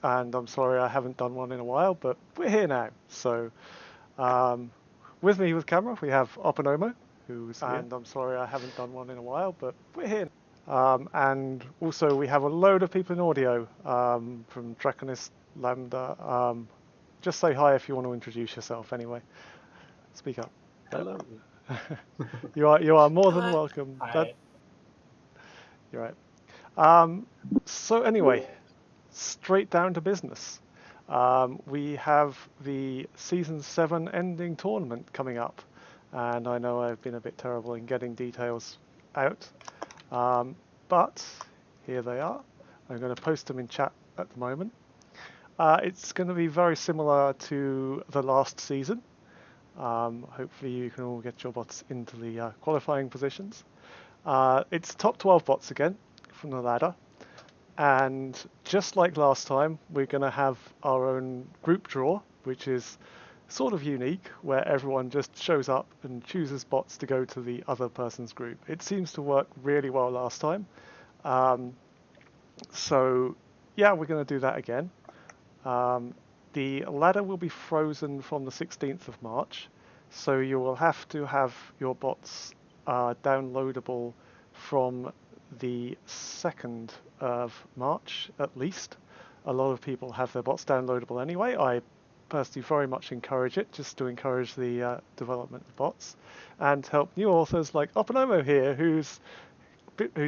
and I'm sorry I haven't done one in a while, but we're here now. So, with me with camera, we have Openomo, who's here. And I'm sorry I haven't done one in a while, but we're here. And also we have a load of people in audio from Draconis Lambda. Just say hi if you want to introduce yourself anyway. Speak up. Hello. You are more than welcome. Hi. You're right. So anyway, straight down to business. We have the Season 7 ending tournament coming up, and I know I've been a bit terrible in getting details out, but here they are. I'm going to post them in chat at the moment. It's going to be very similar to the last season. Hopefully you can all get your bots into the qualifying positions. It's top 12 bots again from the ladder. And just like last time, we're going to have our own group draw, which is sort of unique, where everyone just shows up and chooses bots to go to the other person's group. It seems to work really well last time. So yeah, we're going to do that again. The ladder will be frozen from the 16th of March, so you will have to have your bots downloadable from the 2nd of March at least. A lot of people have their bots downloadable anyway. I personally very much encourage it, just to encourage the development of bots and help new authors like Openomo here, who's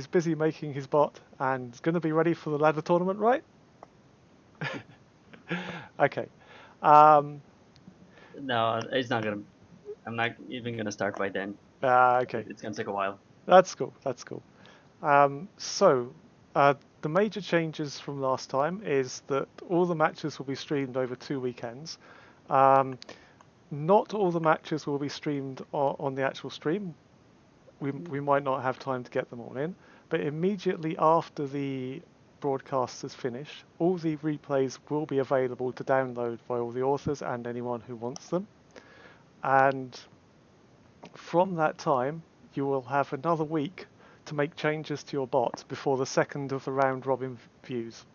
busy making his bot and is going to be ready for the ladder tournament, right? Okay. No, it's not gonna. I'm not even gonna start by then. Okay. It's gonna take a while. That's cool. That's cool. So, the major changes from last time is that all the matches will be streamed over 2 weekends. Not all the matches will be streamed on the actual stream. We might not have time to get them all in, but immediately after the broadcast is finished, all the replays will be available to download by all the authors and anyone who wants them. And from that time, you will have another week to make changes to your bot before the second of the round robin views.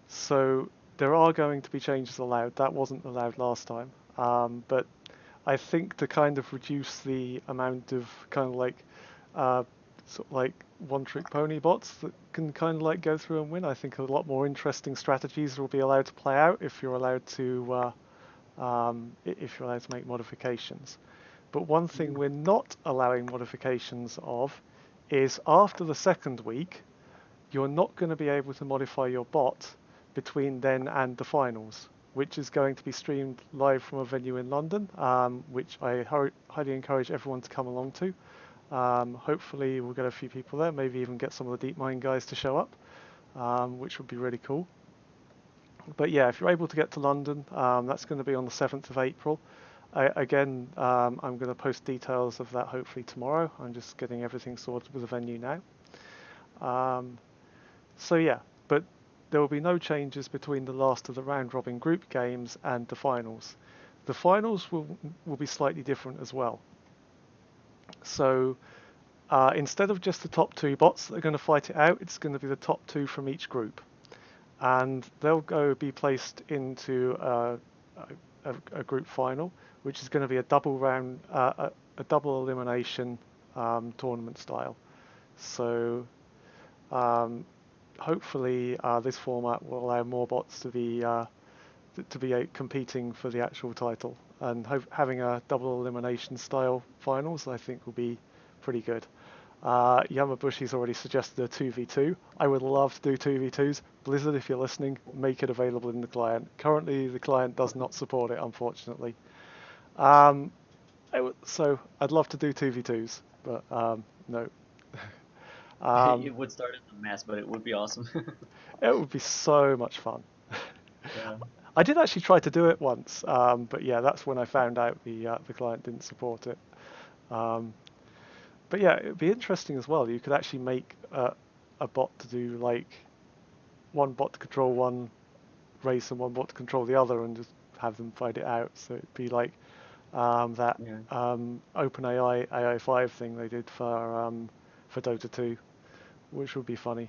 So there are going to be changes allowed. That wasn't allowed last time. But I think to kind of reduce the amount of kind of like sort of like one-trick pony bots that can kind of like go through and win, I think a lot more interesting strategies will be allowed to play out if you're allowed to make modifications. But one thing we're not allowing modifications of is after the second week, you're not going to be able to modify your bot between then and the finals, which is going to be streamed live from a venue in London, which I highly encourage everyone to come along to. Hopefully we'll get a few people there, maybe even get some of the DeepMind guys to show up, which would be really cool. But yeah, if you're able to get to London, that's going to be on the 7th of April. I'm going to post details of that hopefully tomorrow. I'm just getting everything sorted with the venue now. So yeah, but there will be no changes between the last of the round robin group games and the finals. The finals will be slightly different as well. So instead of just the top 2 bots that are going to fight it out, it's going to be the top 2 from each group. And they'll be placed into a group final, which is going to be a double round, a double elimination tournament style. So hopefully this format will allow more bots to be competing for the actual title, and having a double elimination style finals I think will be pretty good. Yamabushi's already suggested a 2v2. I would love to do 2v2s. Blizzard, if you're listening, make it available in the client. Currently, the client does not support it, unfortunately. So I'd love to do 2v2s, but no. It would start as a mess, but it would be awesome. It would be so much fun. Yeah. I did actually try to do it once, but yeah, that's when I found out the client didn't support it. But yeah, it'd be interesting as well. You could actually make a bot to do like one bot to control one race and one bot to control the other, and just have them fight it out. So it'd be like that OpenAI AI5 thing they did for Dota 2, which would be funny.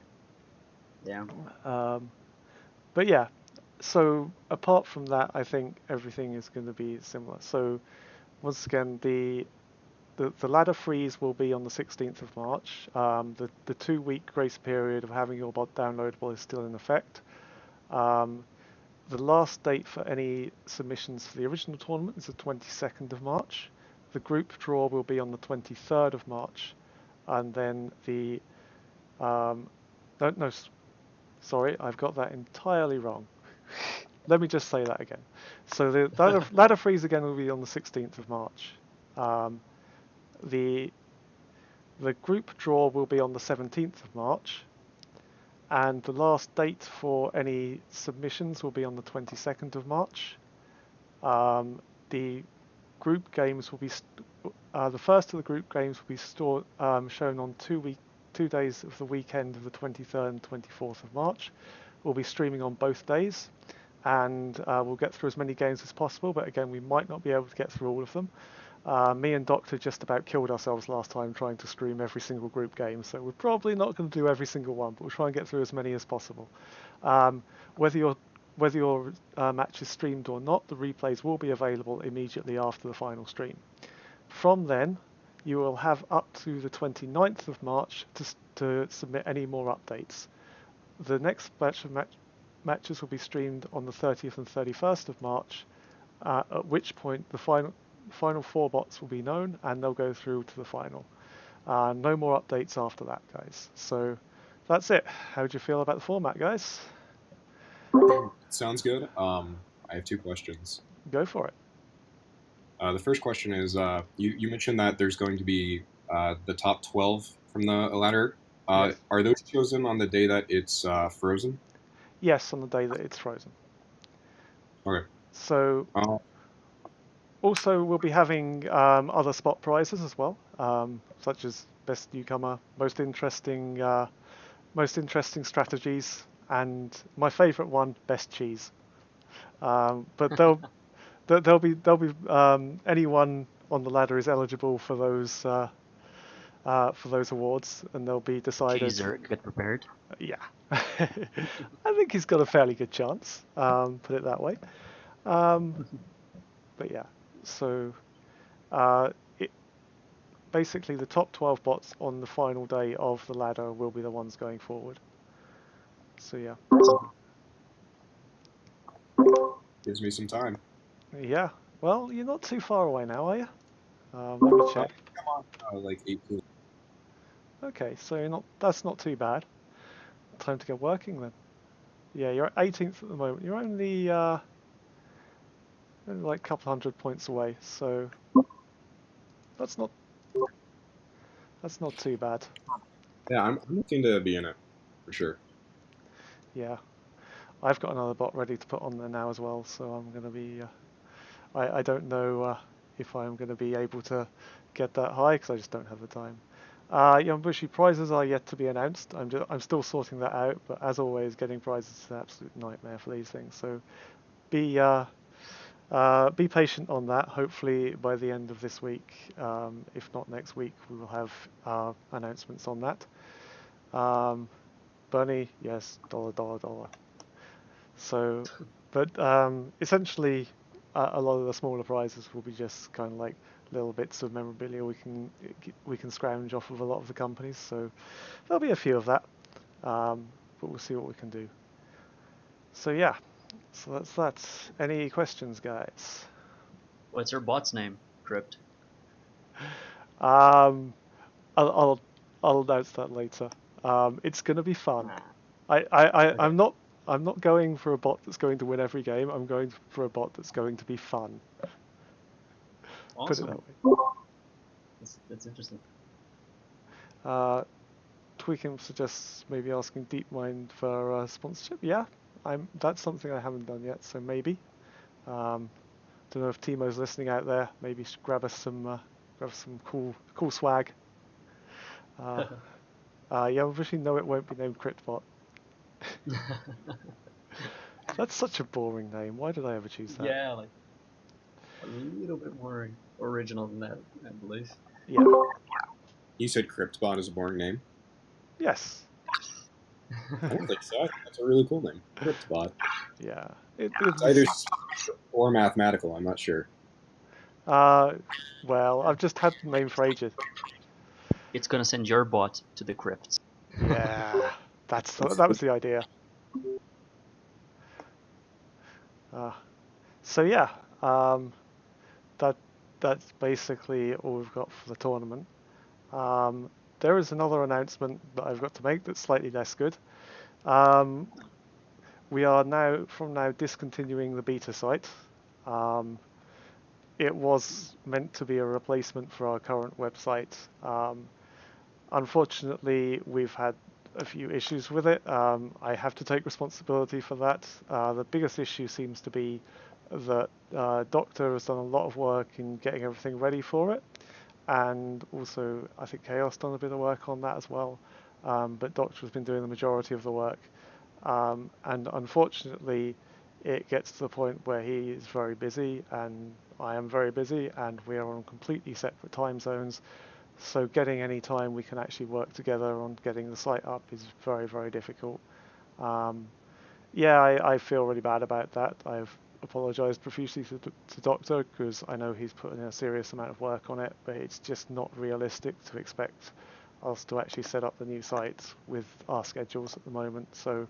Yeah. But yeah, so apart from that, I think everything is going to be similar. So once again, the ladder freeze will be on the 16th of March. The 2 week grace period of having your bot downloadable is still in effect. The last date for any submissions for the original tournament is the 22nd of March. The group draw will be on the 23rd of March, and then the no, sorry, I've got that entirely wrong. Let me just say that again. So the ladder freeze again will be on the 16th of March. The group draw will be on the 17th of March, and the last date for any submissions will be on the 22nd of March. The group games will be the first of the group games will be shown on 2 days of the weekend of the 23rd and 24th of March. We'll be streaming on both days, and we'll get through as many games as possible, but again, we might not be able to get through all of them. Me and Doctor just about killed ourselves last time trying to stream every single group game, so we're probably not going to do every single one, but we'll try and get through as many as possible. Whether your match is streamed or not, the replays will be available immediately after the final stream. From then, you will have up to the 29th of March to submit any more updates. The next batch of matches will be streamed on the 30th and 31st of March, at which point the final 4 bots will be known and they'll go through to the final. No more updates after that, guys. So that's it. How do you feel about the format, guys? Sounds good. I have 2 questions. Go for it. The first question is, you mentioned that there's going to be the top 12 from the ladder. Yes. Are those chosen on the day that it's frozen? Yes, on the day that it's frozen. Okay. So also we'll be having other spot prizes as well, such as best newcomer, most interesting strategies, and my favourite one, best cheese. But there'll be anyone on the ladder is eligible for those awards, and they'll be decided. Cheese or get prepared. Yeah, I think he's got a fairly good chance. Put it that way. But yeah, so basically the top 12 bots on the final day of the ladder will be the ones going forward. So yeah. Gives me some time. Yeah. Well, you're not too far away now, are you? Let me check. Come on, like 18. Okay, so that's not too bad. Time to get working then. Yeah, you're at 18th at the moment. You're only like a couple hundred points away, so that's not too bad. Yeah, I'm looking to be in it for sure. Yeah, I've got another bot ready to put on there now as well, so I'm going to be. I don't know if I'm going to be able to get that high because I just don't have the time. Yambushi prizes are yet to be announced. I'm still sorting that out, but as always, getting prizes is an absolute nightmare for these things. So be patient on that. Hopefully by the end of this week, if not next week, we will have announcements on that. Bernie, yes, $. So, but essentially, a lot of the smaller prizes will be just kind of like little bits of memorabilia we can scrounge off of a lot of the companies. So there'll be a few of that, but we'll see what we can do. So yeah, so that's that. Any questions, guys? What's your bot's name, Crypt? I'll announce that later. It's gonna be fun. I'm not going for a bot that's going to win every game. I'm going for a bot that's going to be fun. Awesome. Put it that way. That's interesting. Tweaking suggests maybe asking DeepMind for sponsorship. Yeah, that's something I haven't done yet, so maybe. Don't know if Timo's listening out there. Maybe grab us some cool swag. Yeah, obviously no, it won't be named CryptBot. That's such a boring name. Why did I ever choose that? Yeah, like a little bit more original than that, I believe. Yeah. You said CryptBot is a boring name? Yes. I don't think so. I think that's a really cool name, CryptBot. Yeah, It's was. either social or mathematical. I'm not sure. Uh, well, I've just had the name for ages. It's gonna send your bot to the crypts. Yeah, that was the idea. Uh, so yeah, that that's basically all we've got for the tournament. Um, there is another announcement that I've got to make that's slightly less good. Um, we are now discontinuing the beta site. Um, it was meant to be a replacement for our current website. Unfortunately, we've had a few issues with it. I have to take responsibility for that. The biggest issue seems to be that Doctor has done a lot of work in getting everything ready for it, and also I think Chaos done a bit of work on that as well. But Doctor has been doing the majority of the work, and unfortunately, it gets to the point where he is very busy, and I am very busy, and we are on completely separate time zones. So getting any time we can actually work together on getting the site up is very, very difficult. Um, yeah, I feel really bad about that. I've apologized profusely to Doctor because I know he's put in a serious amount of work on it, but it's just not realistic to expect us to actually set up the new site with our schedules at the moment. So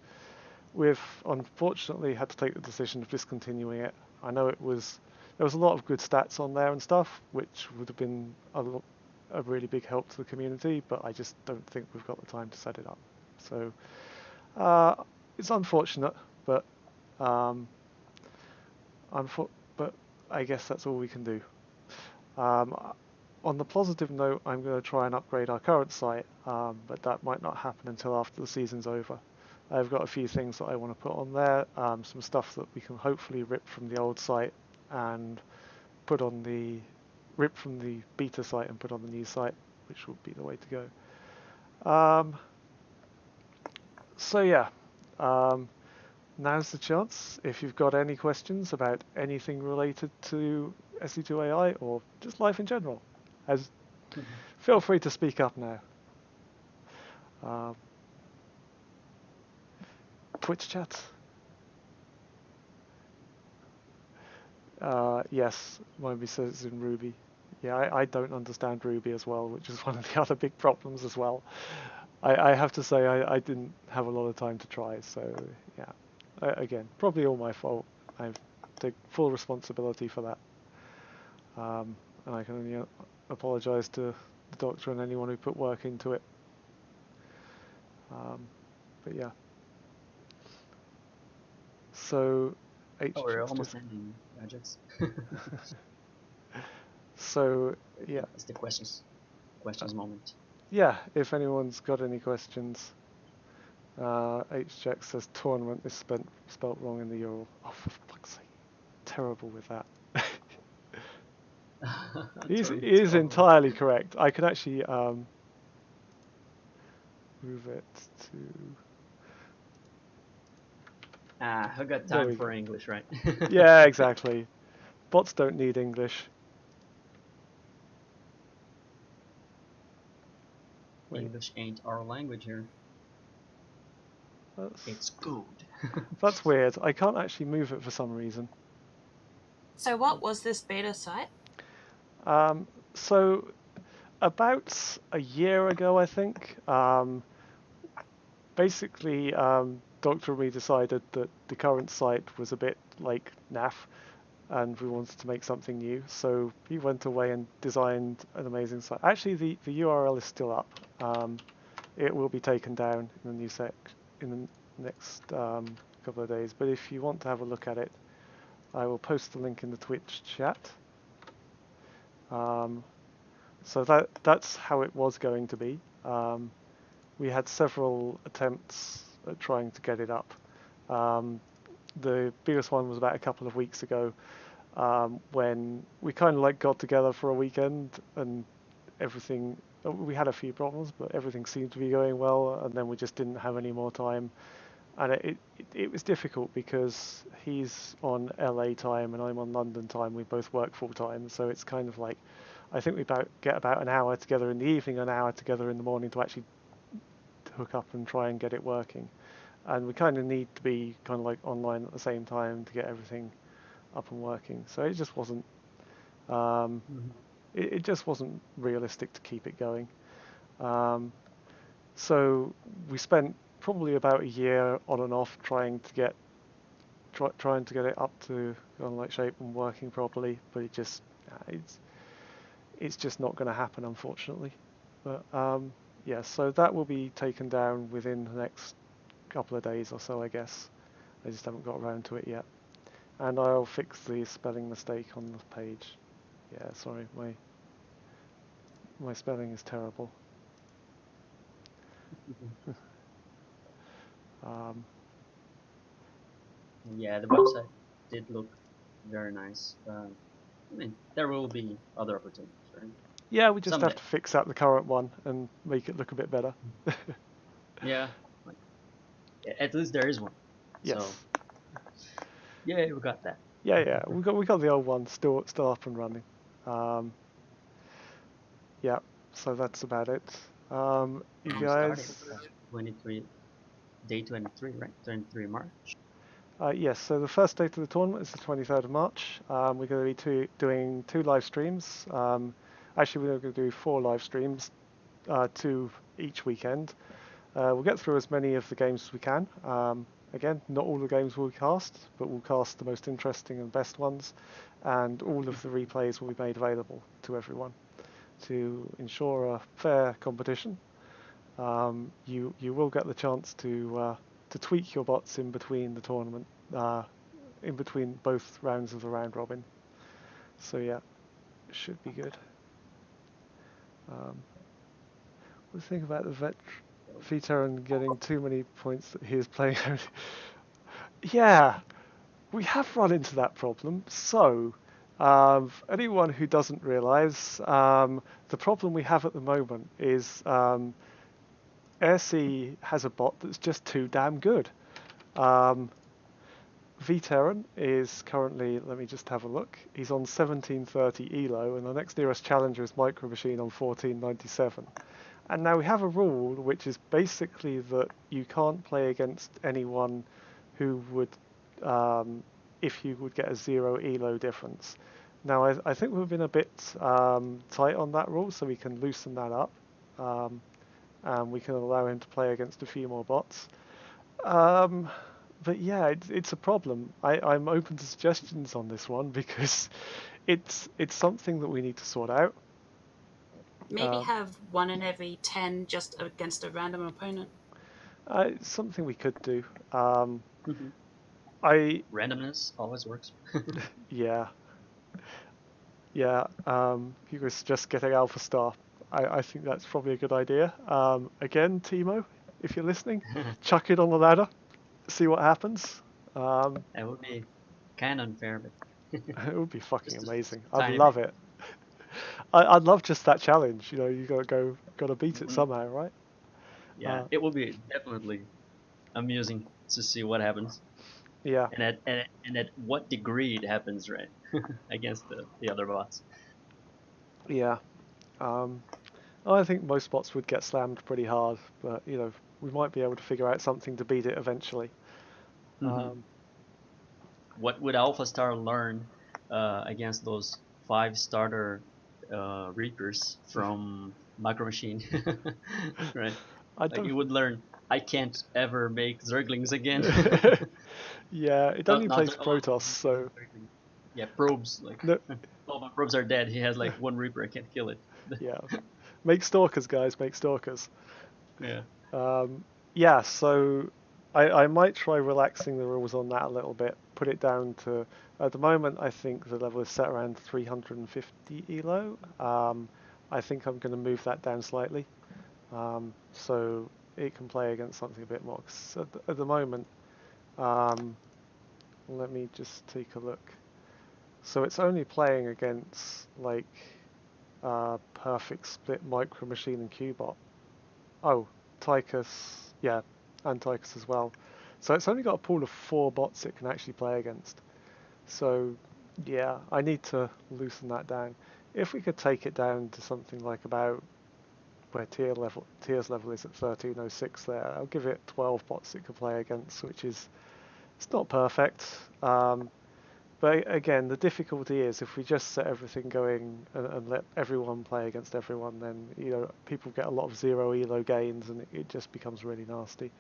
we've unfortunately had to take the decision of discontinuing it. I know there was a lot of good stats on there and stuff, which would have been a really big help to the community, but I just don't think we've got the time to set it up. So uh, it's unfortunate, but um, but I guess that's all we can do. Um, on the positive note, I'm going to try and upgrade our current site, but that might not happen until after the season's over. I've got a few things that I want to put on there, some stuff that we can hopefully rip from the old site and put on the rip from the beta site and put on the new site, which would be the way to go. So yeah, um, now's the chance. If you've got any questions about anything related to SE2AI or just life in general, as feel free to speak up now. Um, Twitch chat. Yes, Moby says it's in Ruby. Yeah, I don't understand Ruby as well, which is one of the other big problems as well. I have to say I didn't have a lot of time to try, so yeah. Again, probably all my fault. I take full responsibility for that. And I can only apologise to the Doctor and anyone who put work into it. But yeah. So, Oh, we're almost ending, Rajas. So yeah. It's the questions moment. Yeah, if anyone's got any questions. HJack says tournament is spelt wrong in the URL. Oh, for fuck's sake. Terrible with that. He is entirely correct. I can actually move it to... Who got time for English, right? Yeah, exactly. Bots don't need English. Wait. English ain't our language here. It's good. That's weird. I can't actually move it for some reason. So what was this beta site? So about a year ago, I think, basically Dr. and me decided that the current site was a bit like naff and we wanted to make something new. So he went away and designed an amazing site. Actually, the URL is still up. It will be taken down in the new in the next couple of days. But if you want to have a look at it, I will post the link in the Twitch chat. So that's how it was going to be. We had several attempts at trying to get it up. The biggest one was about a couple of weeks ago, when we kind of like got together for a weekend and everything. We had a few problems, but everything seemed to be going well, and then we just didn't have any more time. And it was difficult because he's on LA time and I'm on London time. We both work full time, so it's kind of like I think we get about an hour together in the evening, an hour together in the morning to actually hook up and try and get it working. And we kind of need to be kind of like online at the same time to get everything up and working. So it just wasn't it just wasn't realistic to keep it going. So we spent probably about a year on and off trying to get it up to kind of like shape and working properly, but it's just not going to happen, unfortunately. But yeah, so that will be taken down within the next couple of days or so, I guess. I just haven't got around to it yet. And I'll fix the spelling mistake on the page. Yeah, sorry, my spelling is terrible. Yeah, the website did look very nice. I mean, there will be other opportunities, right? Yeah, we just Someday. have to fix out the current one and make it look a bit better. Yeah, like, at least there is one. Yes. So, yeah, we got that. Yeah. We got the old one still up and running. Yeah. So that's about it. You And guys. started 23, day 23, right? 23 March. Yes. So the first date of the tournament is the 23rd of March. We're going to be doing 2 live streams. Actually, we're going to do 4 live streams, 2 each weekend. We'll get through as many of the games as we can. Again, not all the games will cast, but we'll cast the most interesting and best ones, and all of the replays will be made available to everyone to ensure a fair competition. You will get the chance to tweak your bots in between the tournament, in between both rounds of the round robin. So yeah, it should be good. What do you think about the veteran getting too many points that he is playing? Yeah, we have run into that problem. So, anyone who doesn't realise, the problem we have at the moment is AirC has a bot that's just too damn good. Veteran is currently, let me just have a look, he's on 1730 ELO, and the next nearest challenger is Micro Machine on 1497. And now we have a rule which is basically that you can't play against anyone who would, if you would get a 0 ELO difference. Now I think we've been a bit tight on that rule, so we can loosen that up, and we can allow him to play against a few more bots. But yeah, it's a problem. I'm open to suggestions on this one because it's something that we need to sort out. Maybe have 1 in every 10 just against a random opponent. It's something we could do. Randomness always works. Yeah. You guys just getting Alpha Star. I think that's probably a good idea. Again, Timo, if you're listening, chuck it on the ladder, see what happens. That would be kind of unfair, but it would be fucking amazing. I'd timing. love it. I'd love just that challenge. You know, you gotta beat it somehow, right? Yeah, it will be definitely amusing to see what happens. Yeah. And at what degree it happens, right? Against the other bots. Yeah. I think most bots would get slammed pretty hard, but you know, we might be able to figure out something to beat it eventually. What would Alpha Star learn against those 5 starter Reapers from Micro Machine? Right? Like it would learn, I can't ever make Zerglings again. Yeah, it only plays Protoss, so... Yeah, probes, like, all my probes are dead, he has like 1 Reaper, I can't kill it. Yeah. Make Stalkers, guys, make Stalkers. Yeah. Yeah, so I might try relaxing the rules on that a little bit, put it down to... At the moment, I think the level is set around 350 ELO. I think I'm going to move that down slightly, so it can play against something a bit more. 'Cause at the moment, let me just take a look. So it's only playing against like perfect split Micro Machine and Qbot. Oh, Tychus, yeah, and Tychus as well. So it's only got a pool of 4 bots it can actually play against. So yeah, I need to loosen that down. If we could take it down to something like about, where tiers level is at 1306 there. I'll give it 12 bots it can play against, which is, it's not perfect. But again, the difficulty is if we just set everything going and let everyone play against everyone, then people get a lot of zero elo gains and it just becomes really nasty.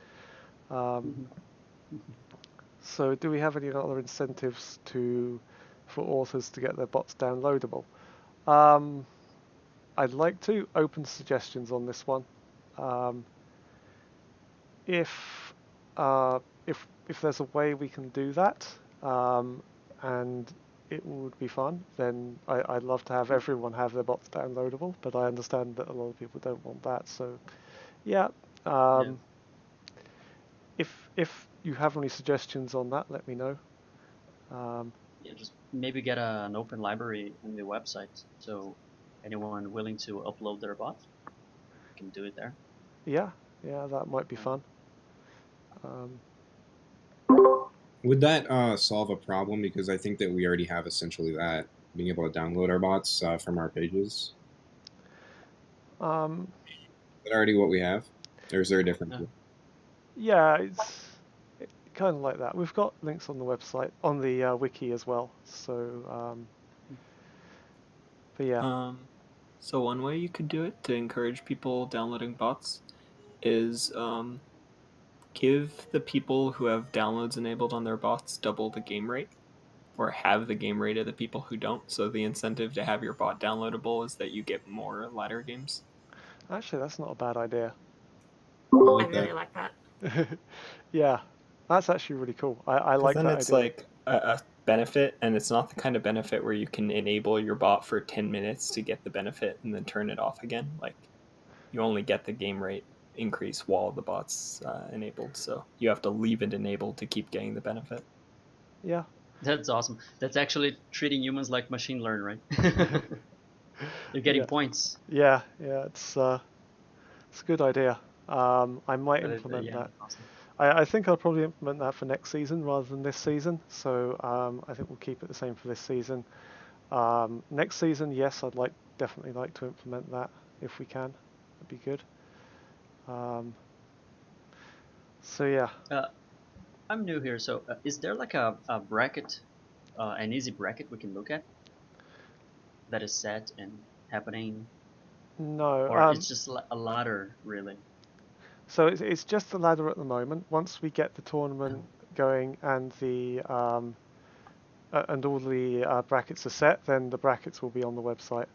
So do we have any other incentives for authors to get their bots downloadable? I'd like to open suggestions on this one. If there's a way we can do that, and it would be fun, then I'd love to have everyone have their bots downloadable, but I understand that a lot of people don't want that, so yeah. If you have any suggestions on that, let me know. Just maybe get an open library on the website, so anyone willing to upload their bot can do it there. Yeah, that might be fun. Would that solve a problem? Because I think that we already have essentially that, being able to download our bots from our pages. Is that already what we have? Or is there a difference? Yeah, it's kind of like that. We've got links on the website, on the wiki as well. So, but yeah. So one way you could do it to encourage people downloading bots is give the people who have downloads enabled on their bots double the game rate, or have the game rate of the people who don't. So the incentive to have your bot downloadable is that you get more ladder games. Actually, that's not a bad idea. I really like that. Yeah, that's actually really cool. I like that idea. Then it's like a benefit, and it's not the kind of benefit where you can enable your bot for 10 minutes to get the benefit and then turn it off again. Like, you only get the game rate increase while the bot's enabled, so you have to leave it enabled to keep getting the benefit. Yeah. That's awesome. That's actually treating humans like machine learn, right? You're getting points. Yeah, it's a good idea. I might implement that. Awesome. I think I'll probably implement that for next season rather than this season. So I think we'll keep it the same for this season. Next season, yes, I'd definitely like to implement that if we can. That'd be good. So yeah. I'm new here, so is there like a bracket, an easy bracket we can look at that is set and happening? No. Or it's just a ladder, really? So it's just the ladder at the moment. Once we get the tournament going and the and all the brackets are set, then the brackets will be on the website.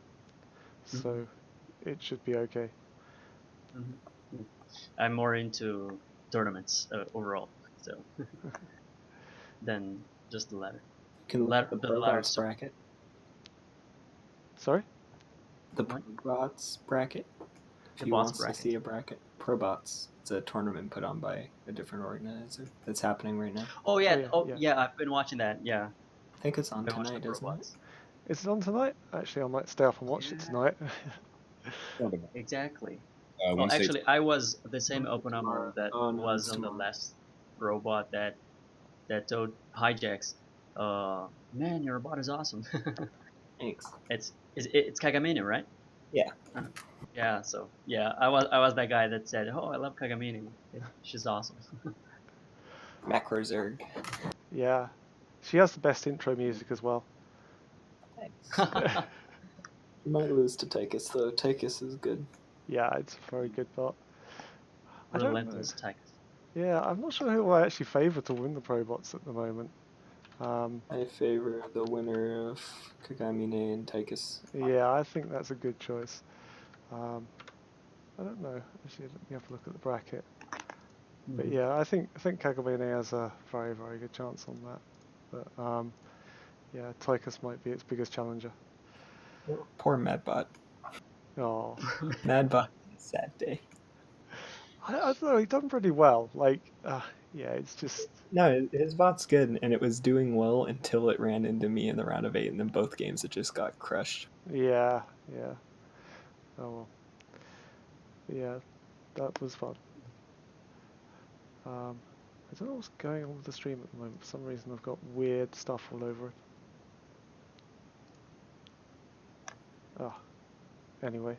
So it should be okay. I'm more into tournaments overall, so than just the ladder. You can look at the bots bracket. Sorry? The bots bracket. If you want to see a bracket, ProBots. It's a tournament put on by a different organizer that's happening right now. Oh yeah, I've been watching that. Yeah, I think it's on tonight, isn't it? Is it on tonight? Actually, I might stay up and watch it tonight. Exactly. Actually, I was the same opener that was on the last robot that told hijacks. Man, your robot is awesome. Thanks. It's Kagamini, right? Yeah. Yeah. So yeah, I was that guy that said, "Oh, I love Kagamini. She's awesome." Macrozerg. Yeah, she has the best intro music as well. Thanks. You might lose to Tychus though. Tychus is good. Yeah, it's a very good bot. Relentless Tychus. Yeah, I'm not sure who I actually favour to win the Probots at the moment. I favour the winner of Kagamine and Tychus. Yeah, I think that's a good choice. I don't know. Actually, let me have a look at the bracket. But yeah, I think Kagamine has a very, very good chance on that. But yeah, Tychus might be its biggest challenger. Poor Madbot. Oh. Madbot, sad day. I don't know, he's done pretty well. Like, yeah, it's just... No, his bot's good, and it was doing well until it ran into me in the round of 8, and then both games it just got crushed. Yeah. Oh well. Yeah, that was fun. I don't know what's going on with the stream at the moment. For some reason I've got weird stuff all over it. Oh, anyway.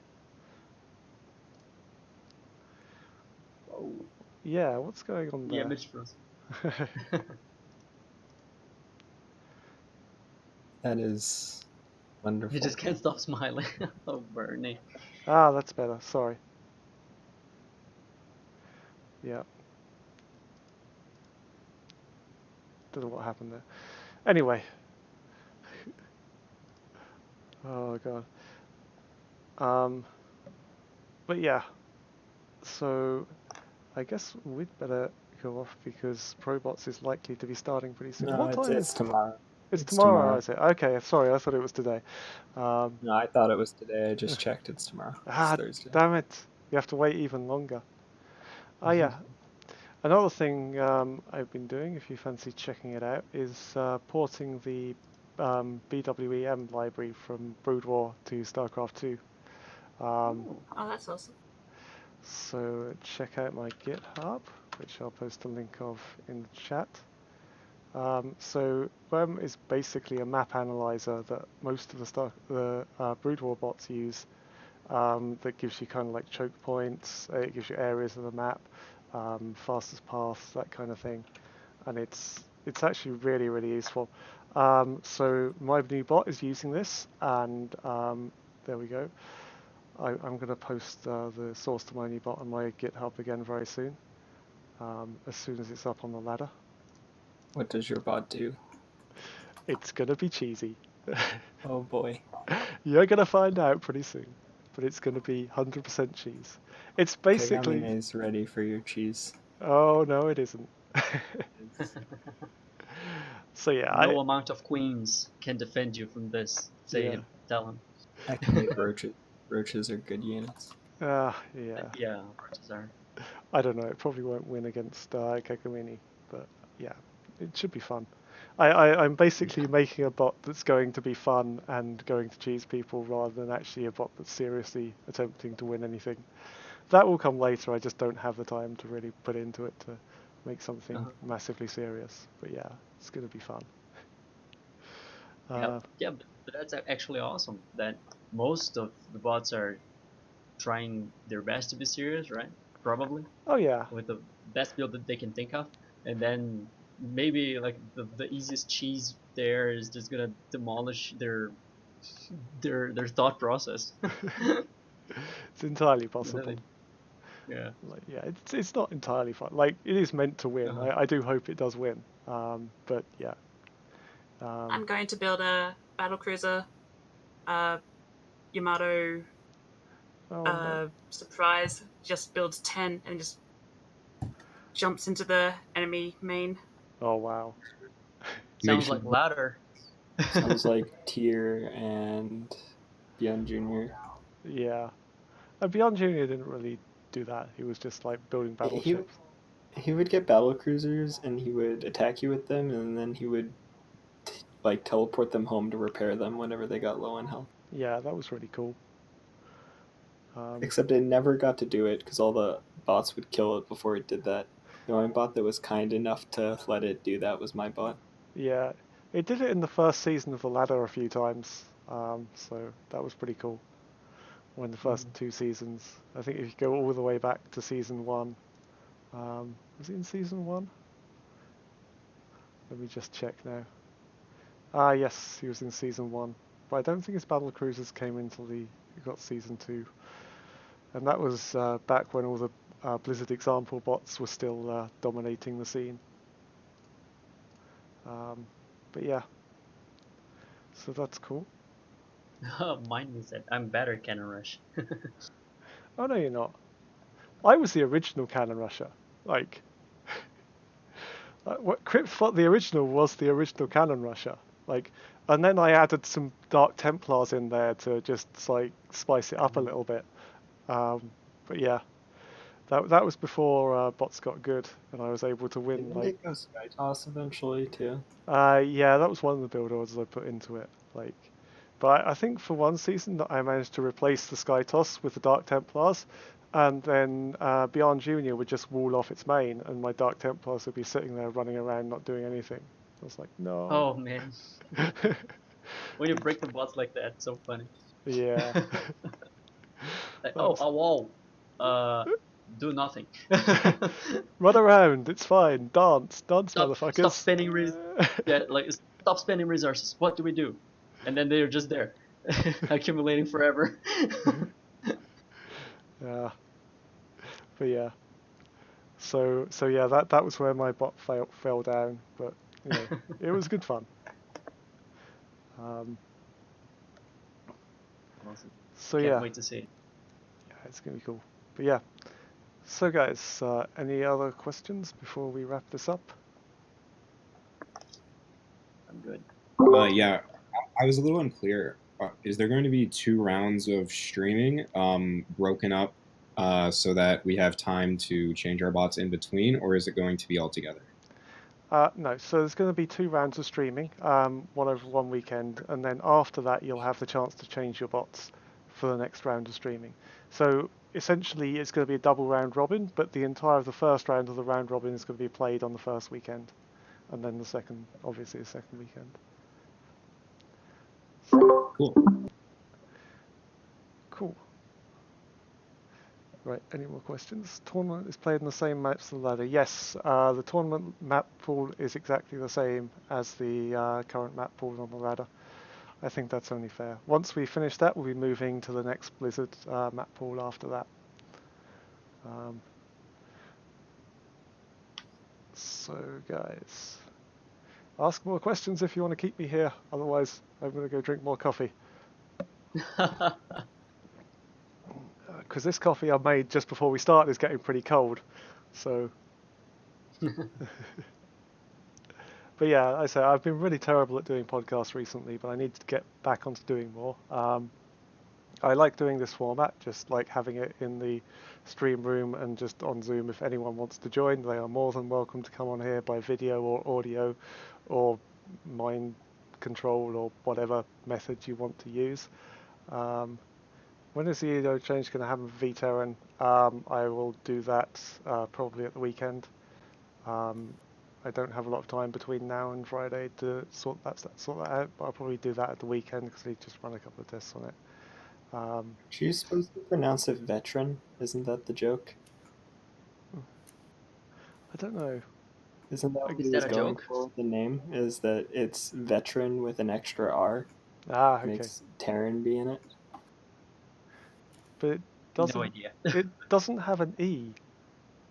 Yeah, what's going on there? The image froze. That is wonderful. You just can't stop smiling. Oh, Bernie. Ah, that's better. Sorry. Yeah. Don't know what happened there. Anyway. Oh god. But yeah. So I guess we'd better go off because Probots is likely to be starting pretty soon. No, What time it's tomorrow. It's tomorrow, is it? Okay, sorry, I thought it was today. No, I thought it was today. I just checked. It's tomorrow. It's Thursday. Damn it! You have to wait even longer. Yeah. Another thing I've been doing, if you fancy checking it out, is porting the BWEM library from Brood War to Starcraft 2. Oh, that's awesome. So check out my GitHub, which I'll post a link of in the chat. So WEM is basically a map analyzer that most of the Brood War bots use. That gives you kind of like choke points. It gives you areas of the map, fastest paths, that kind of thing, and it's actually really useful. So my new bot is using this, and there we go. I'm going to post the source to my new bot on my GitHub again very soon, as soon as it's up on the ladder. What does your bot do? It's going to be cheesy. Oh boy. You're going to find out pretty soon, but it's going to be 100% cheese. It's basically... Kagamine is ready for your cheese. Oh, no, it isn't. So yeah, no amount of queens can defend you from this. Tell him. I can make roaches. Roaches are good units. Yeah. Yeah, roaches are. I don't know. It probably won't win against Kakamini, but yeah, it should be fun. I'm basically making a bot that's going to be fun and going to cheese people rather than actually a bot that's seriously attempting to win anything. That will come later. I just don't have the time to really put into it to make something massively serious. But yeah, it's going to be fun. Yeah, but that's actually awesome that most of the bots are trying their best to be serious, right? Probably. Oh yeah. With the best build that they can think of, and then maybe like the easiest cheese there is just gonna demolish their thought process. It's entirely possible. Yeah. Like, yeah, it's not entirely fun. Like, it is meant to win. I do hope it does win. But yeah. I'm going to build a battlecruiser, Yamato. No. Surprise! Just builds 10 and just jumps into the enemy main. Oh wow! Sounds like ladder. Sounds like Tier and Beyond Junior. Yeah, and Beyond Junior didn't really do that. He was just like building battleships. He would get battle cruisers and he would attack you with them, and then he would like teleport them home to repair them whenever they got low on health. Yeah, that was really cool. Except it never got to do it because all the bots would kill it before it did that. The only bot that was kind enough to let it do that was my bot. Yeah, it did it in the first season of the ladder a few times, so that was pretty cool. Or in the first 2 seasons. I think if you go all the way back to season 1, was it in season 1? Let me just check now. Yes, he was in season 1, but I don't think his battle cruisers came until he got season 2, and that was back when all the Blizzard example bots were still dominating the scene. But yeah, so that's cool. Mine is that I'm better at Cannon Rush. Oh no, you're not. I was the original Cannon Rusher. Like, what Crypt thought the original was the original Cannon Rusher. Like, and then I added some Dark Templars in there to just like spice it up a little bit. But yeah, that was before bots got good, and I was able to win. Didn't it go Sky Toss eventually too? Yeah, that was one of the build orders I put into it. Like, but I think for one season I managed to replace the Sky Toss with the Dark Templars, and then Beyond Junior would just wall off its main, and my Dark Templars would be sitting there running around not doing anything. I was like, no. Oh man. When you break the bots like that, it's so funny. Yeah. Like, oh, whoa. do nothing. Run around, it's fine. Dance, motherfuckers. Stop spending stop spending resources. What do we do? And then they're just there, accumulating forever. Yeah. But yeah. So yeah, that was where my bot fell down, but you know, it was good fun. Awesome. So Can't yeah. wait to see it. Yeah, it's gonna be cool. But yeah. So guys, any other questions before we wrap this up? I'm good. Yeah, I was a little unclear. Is there going to be 2 rounds of streaming broken up so that we have time to change our bots in between, or is it going to be all together? No, so there's going to be 2 rounds of streaming, one over one weekend, and then after that you'll have the chance to change your bots for the next round of streaming. So essentially it's going to be a double round robin, but the entire of the first round of the round robin is going to be played on the first weekend, and then the second, obviously the second weekend. Cool. Cool. Right, any more questions? Tournament is played in the same maps as the ladder. Yes, the tournament map pool is exactly the same as the current map pool on the ladder. I think that's only fair. Once we finish that, we'll be moving to the next Blizzard map pool after that. So guys, ask more questions if you want to keep me here. Otherwise, I'm going to go drink more coffee. Because this coffee I made just before we started is getting pretty cold. So... But yeah, I say I've been really terrible at doing podcasts recently, but I need to get back onto doing more. I like doing this format, just like having it in the stream room and just on Zoom. If anyone wants to join, they are more than welcome to come on here by video or audio or mind control or whatever method you want to use. When is the EDO change going to happen for VTerran? I will do that probably at the weekend. I don't have a lot of time between now and Friday to sort that out, but I'll probably do that at the weekend because I need to just run a couple of tests on it. Are you supposed to pronounce it veteran? Isn't that the joke? I don't know. Isn't that what he was going for with the name? Is that it's veteran with an extra R? Okay. Makes Terran be in it. But it doesn't. No idea. It doesn't have an E,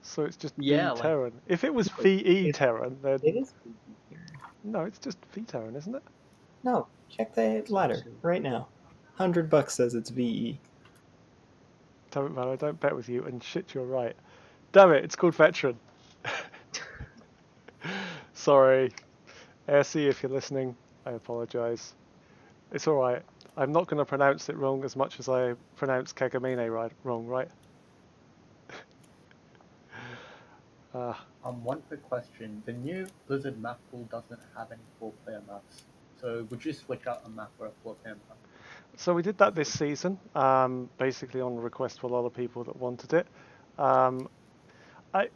so it's just V-Terran. Like... If it was VE-Terran, then it is VE-Terran. No, it's just V-Terran, isn't it? No, check the ladder right now. $100 says it's VE. Damn it, man! I don't bet with you, and shit, you're right. Damn it! It's called Veteran. Sorry, ASC, if you're listening, I apologise. It's all right. I'm not going to pronounce it wrong as much as I pronounce Kegamine wrong, right? One quick question. The new Blizzard map pool doesn't have any 4-player maps. So would you switch out a map for a 4-player map? So we did that this season, basically on request for a lot of people that wanted it.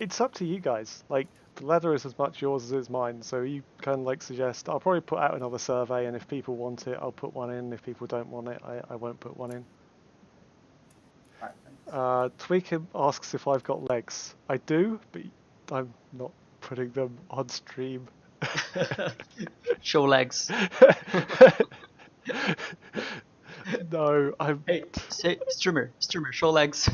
It's up to you guys. Like, the ladder is as much yours as it's mine, so you can like suggest. I'll probably put out another survey, and if people want it, I'll put one in. If people don't want it, I won't put one in. Right, Tweaker asks if I've got legs. I do, but I'm not putting them on stream. Show legs. No, I'm... Hey, say, streamer, show legs.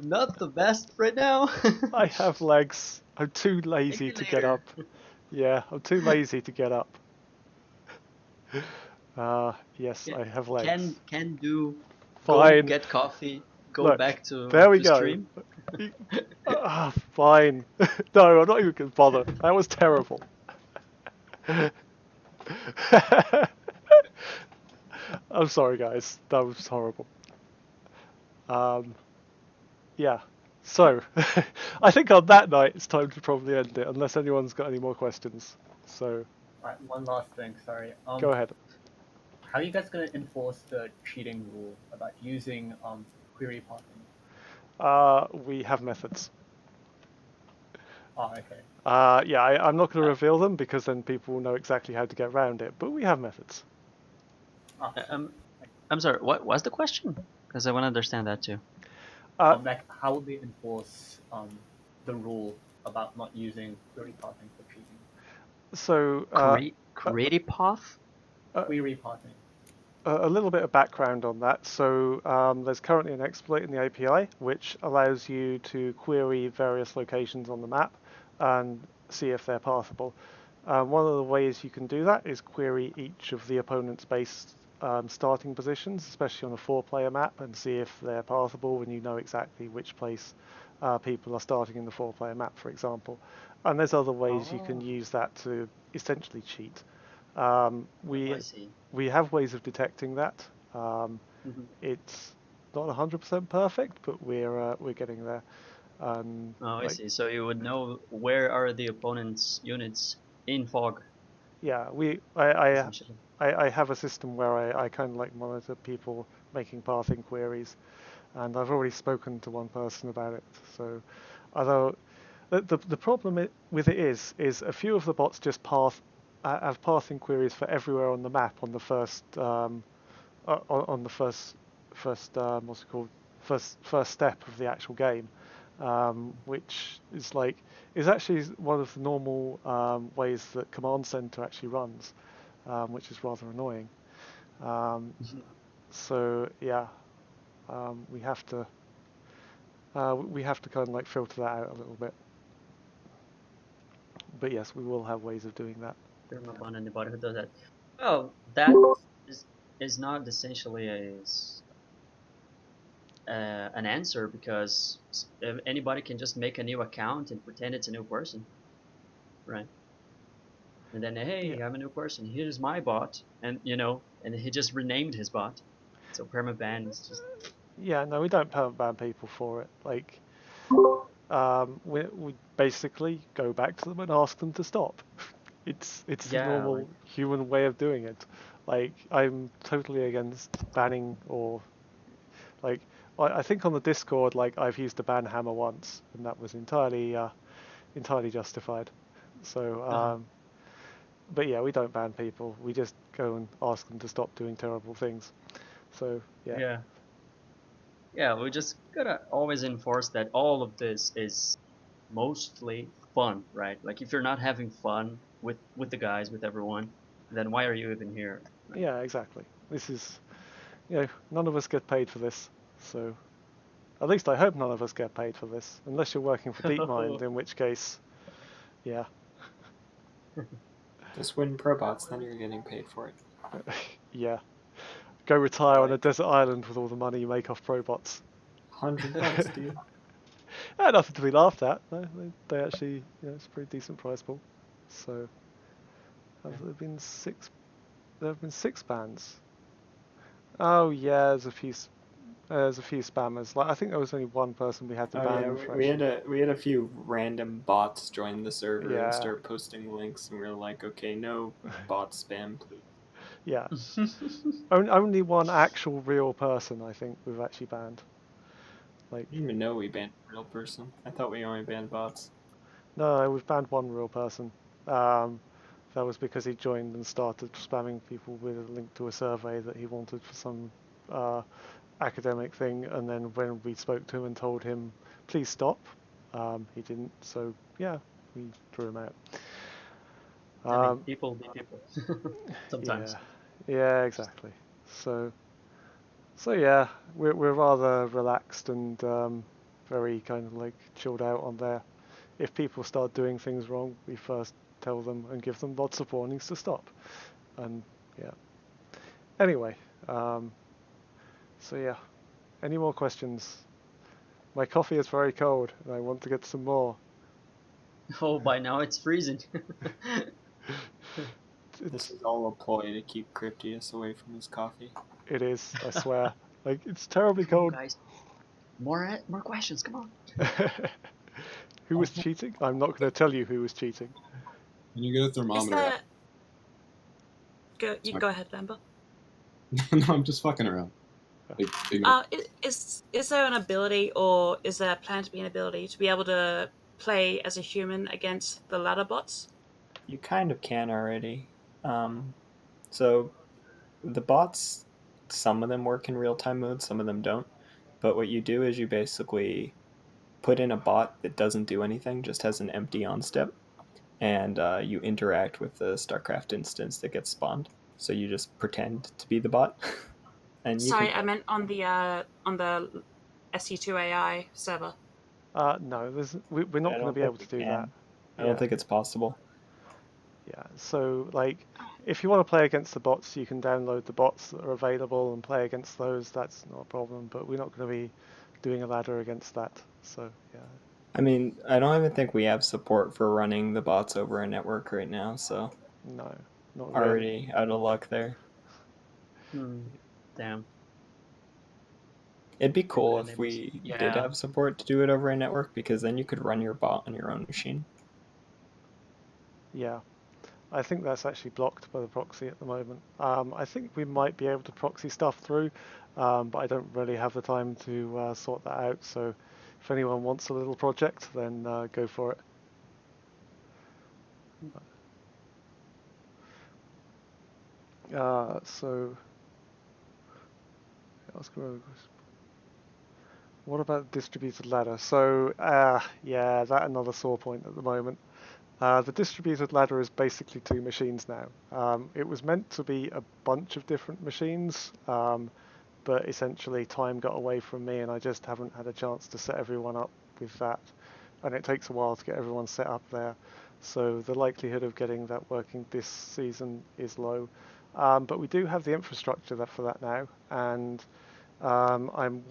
Not the best right now. I have legs. I'm too lazy to get up. Yeah, I'm too lazy to get up. Yes, I have legs. Can do. Fine. Go get coffee. Go Look, back to there we go. Stream. Fine. No, I'm not even going to bother. That was terrible. I'm sorry, guys. That was horrible. Yeah. So, I think on that night it's time to probably end it, unless anyone's got any more questions. So. Right, one last thing. Sorry. Go ahead. How are you guys going to enforce the cheating rule about using query parsing? We have methods. Oh, okay. Yeah, I'm not going to reveal them because then people will know exactly how to get around it. But we have methods. I'm sorry. What was the question? Because I want to understand that too. Like, how would they enforce the rule about not using query pathing for cheating? So query path? Query pathing. A little bit of background on that. So there's currently an exploit in the API which allows you to query various locations on the map and see if they're pathable. One of the ways you can do that is query each of the opponent's base starting positions, especially on a 4-player map, and see if they're pathable when you know exactly which place people are starting in the 4-player map, for example. And there's other ways you can use that to essentially cheat. We have ways of detecting that. It's not 100% perfect, but we're getting there. I see. So you would know where are the opponent's units in fog. Yeah, I have a system where I kind of like monitor people making pathing queries, and I've already spoken to one person about it. So, although the problem with it is a few of the bots just have pathing queries for everywhere on the map on the first on the first what's it called, first step of the actual game, which is actually one of the normal ways that Command Center actually runs, which is rather annoying. So yeah, we have to kind of like filter that out a little bit. But yes, we will have ways of doing that. There's no one anybody who does that. Oh, that is not essentially an answer, because anybody can just make a new account and pretend it's a new person, right? And then, hey, I'm a new person. Here's my bot, and and he just renamed his bot. So permaban is just. Yeah, no, we don't permaban people for it. Like, we basically go back to them and ask them to stop. It's the normal human way of doing it. Like, I'm totally against banning, or like I think on the Discord, like I've used the ban hammer once, and that was entirely justified. So, but yeah, we don't ban people. We just go and ask them to stop doing terrible things. So yeah. Yeah, we just gotta always enforce that all of this is mostly fun, right? Like, if you're not having fun with the guys, with everyone, then why are you even here? Right? Yeah, exactly. This is, none of us get paid for this, so at least I hope none of us get paid for this, unless you're working for DeepMind, in which case, yeah. Just win probots, then you're getting paid for it. Yeah. Go retire on a desert island with all the money you make off probots. $100, dude. Nothing to be laughed at. No, they actually, it's a pretty decent prize pool. So, there have been six bans. Oh yeah, there's a few spammers. Like, I think there was only one person we had to ban. Yeah, we had a few random bots join the server and start posting links, and we were like, okay, no bot spam, please. Yeah. Only one actual real person I think we've actually banned. Like, I didn't even know we banned a real person. I thought we only banned bots. No, we've banned one real person. That was because he joined and started spamming people with a link to a survey that he wanted for some academic thing, and then when we spoke to him and told him, please stop, he didn't, so yeah, we threw him out. I mean, people be people. Sometimes. Yeah, exactly. So yeah, we're rather relaxed and very kind of like chilled out on there. If people start doing things wrong, we first tell them and give them lots of warnings to stop. And yeah. Anyway, so yeah. Any more questions? My coffee is very cold, and I want to get some more. Oh, by now it's freezing. This is all a ploy to keep Cryptius away from his coffee. It is, I swear. Like, it's terribly cold. Guys, more questions, come on. Who was cheating? I'm not going to tell you who was cheating. Can you get a thermometer? Go ahead, Lambert. No, I'm just fucking around. Is there an ability, or is there planned to be an ability to be able to play as a human against the ladder bots? You kind of can already. So the bots some of them work in real-time mode, some of them don't. But what you do is you basically put in a bot that doesn't do anything, just has an empty on step, and you interact with the Starcraft instance that gets spawned. So you just pretend to be the bot. And Sorry, I meant on the SE2 AI server. No, we're not going to be able to do that. I don't think it's possible. Yeah, so like, if you want to play against the bots, you can download the bots that are available and play against those. That's not a problem, but we're not going to be doing a ladder against that. So yeah. I mean, I don't even think we have support for running the bots over a network right now, so no, not already really. out of luck there. Damn. It'd be cool if we did have support to do it over a network, because then you could run your bot on your own machine. Yeah, I think that's actually blocked by the proxy at the moment. I think we might be able to proxy stuff through, but I don't really have the time to sort that out. So if anyone wants a little project, then go for it. So what about distributed ladder? So yeah, that's another sore point at the moment. The distributed ladder is basically 2 machines now. It was meant to be a bunch of different machines, but essentially time got away from me and I just haven't had a chance to set everyone up with that. And it takes a while to get everyone set up there. So the likelihood of getting that working this season is low. But we do have the infrastructure for that now. And I'm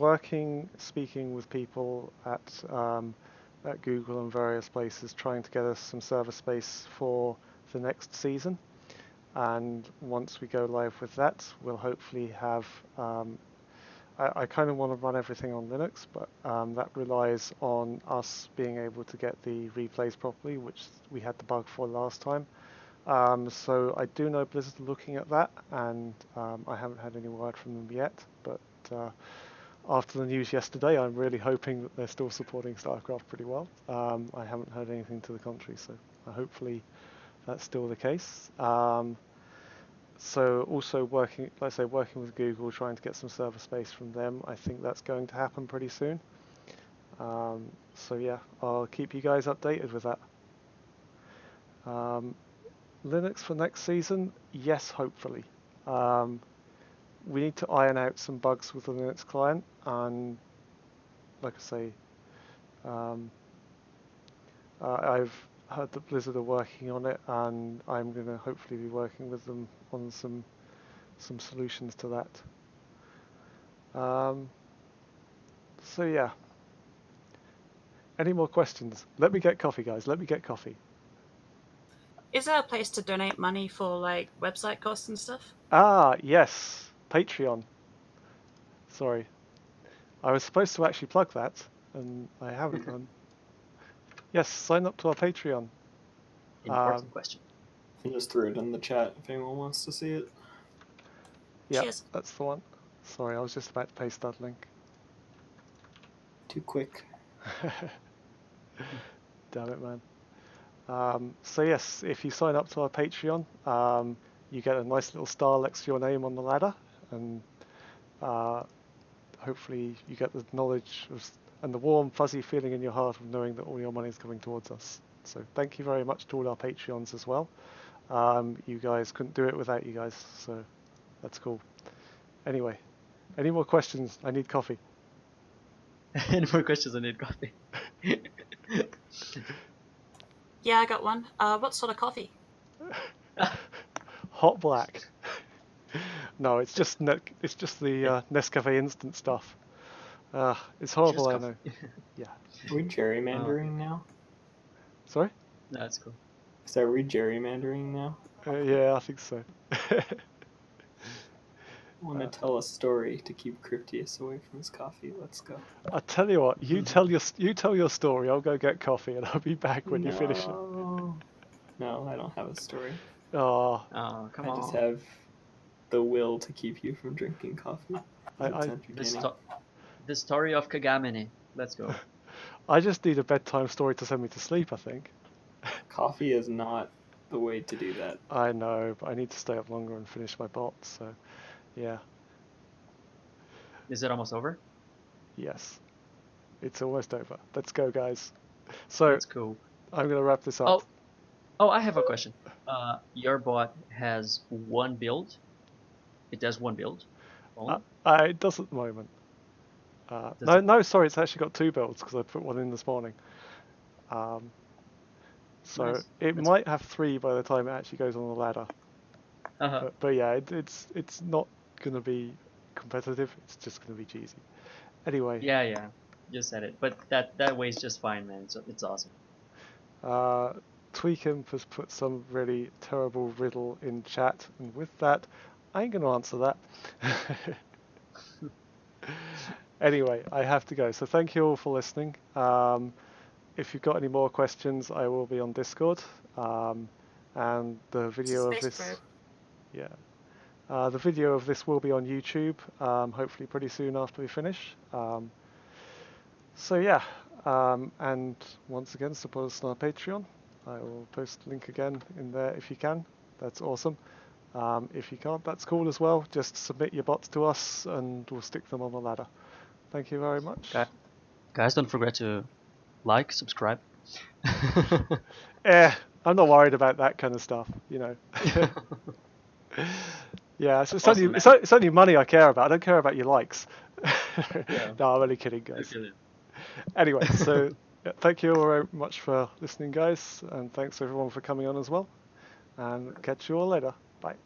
speaking with people at Google and various places, trying to get us some server space for the next season. And once we go live with that, we'll hopefully have I kind of want to run everything on Linux, but that relies on us being able to get the replays properly, which we had the bug for last time. So I do know Blizzard are looking at that, and I haven't had any word from them yet, but after the news yesterday, I'm really hoping that they're still supporting Starcraft pretty well. I haven't heard anything to the contrary, so hopefully that's still the case. So also working with Google, trying to get some server space from them. I think that's going to happen pretty soon. So yeah, I'll keep you guys updated with that. Linux for next season, yes, hopefully. We need to iron out some bugs with the Linux client, and like I say, I've heard that Blizzard are working on it, and I'm going to hopefully be working with them on some solutions to that. So yeah. Any more questions? Let me get coffee, guys. Let me get coffee. Is there a place to donate money for like website costs and stuff? Ah, yes. Patreon. Sorry. I was supposed to actually plug that, and I haven't done. Yes, sign up to our Patreon. Important question. I just threw it in the chat if anyone wants to see it. Yeah, that's the one. Sorry, I was just about to paste that link. Too quick. Damn it, man. So yes, if you sign up to our Patreon, you get a nice little star next to your name on the ladder, and hopefully you get the knowledge and the warm, fuzzy feeling in your heart of knowing that all your money is coming towards us. So thank you very much to all our Patreons as well. You guys couldn't do it without you guys, so that's cool. Anyway, any more questions? I need coffee. Any more questions? I need coffee. Yeah, I got one. What sort of coffee? Hot black. No, it's just the Nescafe instant stuff. It's horrible, I know. Yeah. Are we gerrymandering now? Sorry? That's cool. So are we gerrymandering now? Yeah, I think so. I want to tell a story to keep Cryptius away from his coffee. Let's go. I'll tell you what. You tell your story. I'll go get coffee, and I'll be back when you finish it. No, I don't have a story. Oh, come on. I just have the will to keep you from drinking coffee. The story of Kagamine. Let's go. I just need a bedtime story to send me to sleep, I think. Coffee is not the way to do that. I know, but I need to stay up longer and finish my bot, so yeah. Is it almost over? Yes, it's almost over. Let's go, guys. So that's cool. I'm going to wrap this up. Oh, I have a question. Your bot has one build. It does one build only? It does at the moment. No, sorry, it's actually got 2 builds because I put one in this morning. So nice. it might have 3 by the time it actually goes on the ladder. But yeah, it's not going to be competitive. It's just going to be cheesy. Anyway. Yeah, you said it. But that way is just fine, man. So it's awesome. Tweakum has put some really terrible riddle in chat, and with that, I ain't going to answer that. Anyway, I have to go. So thank you all for listening. If you've got any more questions, I will be on Discord. And the video of this, the video of this will be on YouTube. Hopefully, pretty soon after we finish. So yeah, and once again, support us on our Patreon. I will post a link again in there if you can. That's awesome. If you can't, that's cool as well. Just submit your bots to us, and we'll stick them on the ladder. Thank you very much. Guys, don't forget to like, subscribe. I'm not worried about that kind of stuff, you know. Yeah, it's only money I care about. I don't care about your likes. Yeah. No, I'm only kidding, guys. Anyway, so thank you all very much for listening, guys, and thanks everyone for coming on as well. And catch you all later. Bye.